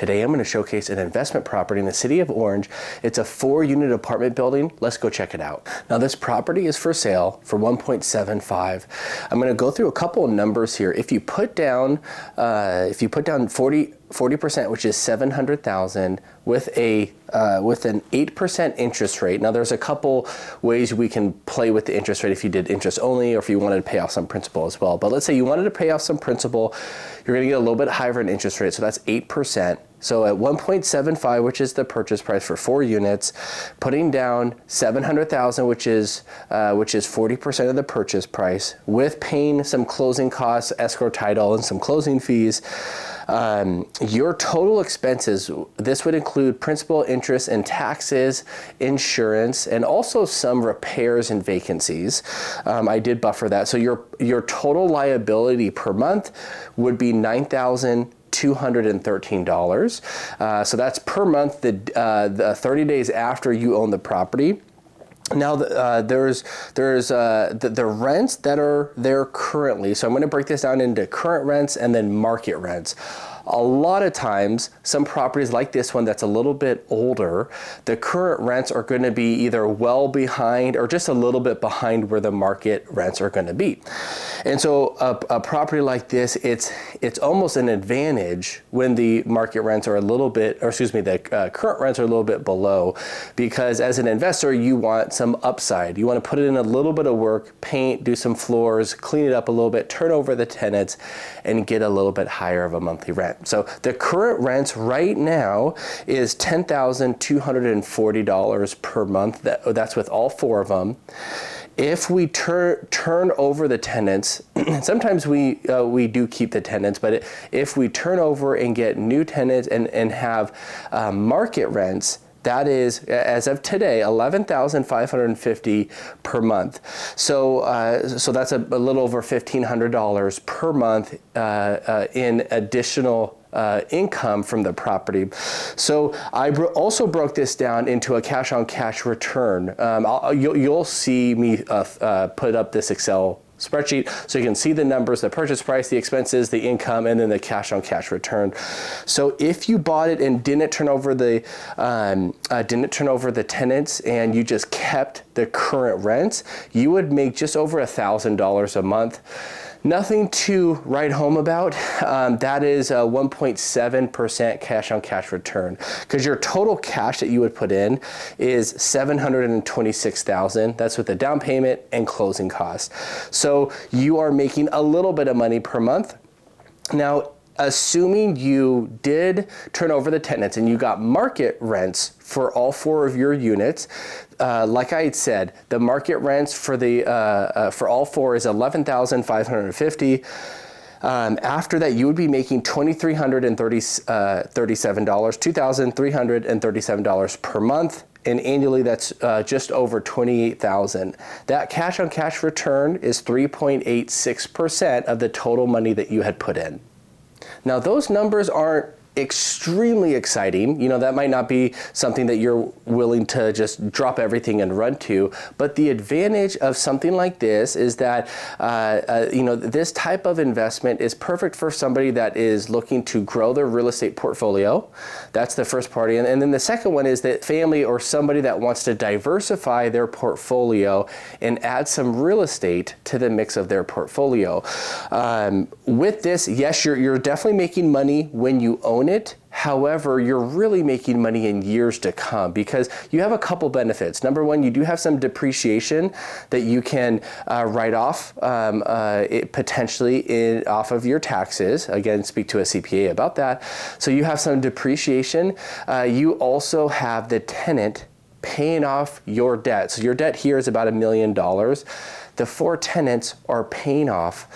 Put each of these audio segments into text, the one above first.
Today I'm going to showcase an investment property in the city of Orange. It's a 4-unit apartment building. Let's go check it out. Now this property is for sale for $1.75. I'm going to go through a couple of numbers here. If you put down 40%, which is $700,000, with an 8% interest rate. Now there's a couple ways we can play with the interest rate if you did interest only, or if you wanted to pay off some principal as well. But let's say you wanted to pay off some principal, you're going to get a little bit higher in interest rate, so that's 8%. So at 1.75, which is the purchase price for 4 units, putting down $700,000, which is 40% of the purchase price, with paying some closing costs, escrow title, and some closing fees. Your total expenses, this would include principal, interest, and taxes, insurance, and also some repairs and vacancies. I did buffer that. So your total liability per month would be $9,213. So that's per month, the 30 days after you own the property. Now, there's the rents that are there currently. So I'm going to break this down into current rents and then market rents. A lot of times, some properties like this one that's a little bit older, the current rents are going to be either well behind or just a little bit behind where the market rents are going to be. And so a property like this, it's almost an advantage when the market rents are a little bit, or excuse me, the current rents are a little bit below, because as an investor, you want some upside. You want to put in a little bit of work, paint, do some floors, clean it up a little bit, turn over the tenants, and get a little bit higher of a monthly rent. So the current rents right now is $10,240 per month. That's with all 4 of them. If we turn over the tenants, sometimes we do keep the tenants, but if we turn over and get new tenants and have market rents, that is, as of today, $11,550 per month. So that's a little over $1,500 per month in additional income from the property. So I also broke this down into a cash-on-cash return. You'll see me put up this Excel spreadsheet so you can see the numbers, the purchase price, the expenses, the income, and then the cash-on-cash return. So if you bought it and didn't turn over the tenants and you just kept the current rents, you would make just over $1,000 a month. Nothing to write home about. That is a 1.7% cash-on-cash return, because your total cash that you would put in is $726,000. That's with the down payment and closing costs. So you are making a little bit of money per month. Now, assuming you did turn over the tenants and you got market rents for all 4 of your units, like I had said, the market rents for all 4 is $11,550. After that, you would be making $2,337 per month. And annually, that's just over $28,000. That cash-on-cash return is 3.86% of the total money that you had put in. Now, those numbers aren't extremely exciting. You know, that might not be something that you're willing to just drop everything and run to, but the advantage of something like this is that, you know, this type of investment is perfect for somebody that is looking to grow their real estate portfolio. That's the first party. And then the second one is that family or somebody that wants to diversify their portfolio and add some real estate to the mix of their portfolio. With this, yes, you're definitely making money when you own it. However, you're really making money in years to come, because you have a couple benefits. Number one, you do have some depreciation that you can write off potentially off of your taxes. Again, speak to a CPA about that. So you have some depreciation. You also have the tenant paying off your debt. So your debt here is about $1 million. The 4 tenants are paying off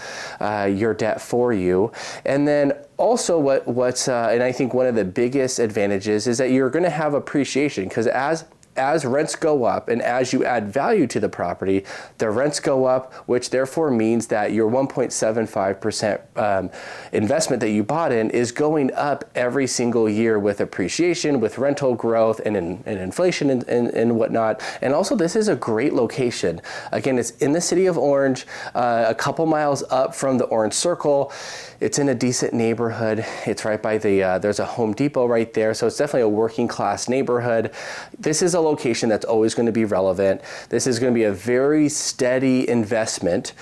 your debt for you. And then also and I think one of the biggest advantages is that you're going to have appreciation, because as as rents go up and as you add value to the property, the rents go up, which therefore means that your 1.75% investment that you bought in is going up every single year with appreciation, with rental growth and inflation and whatnot. And also, this is a great location. Again, it's in the city of Orange, a couple miles up from the Orange Circle. It's in a decent neighborhood. It's right by there's a Home Depot right there. So it's definitely a working class neighborhood. This is a location that's always going to be relevant. This is going to be a very steady investment.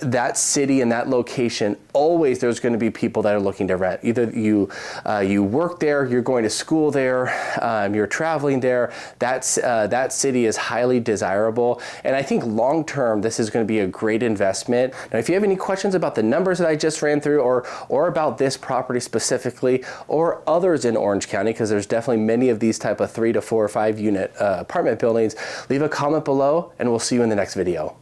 That city and that location, always there's going to be people that are looking to rent. Either you work there, you're going to school there, you're traveling there. That city is highly desirable, and I think long term this is going to be a great investment. Now, if you have any questions about the numbers that I just ran through, or about this property specifically, or others in Orange County, because there's definitely many of these type of 3 to 4 or 5 unit apartment buildings, leave a comment below, and we'll see you in the next video.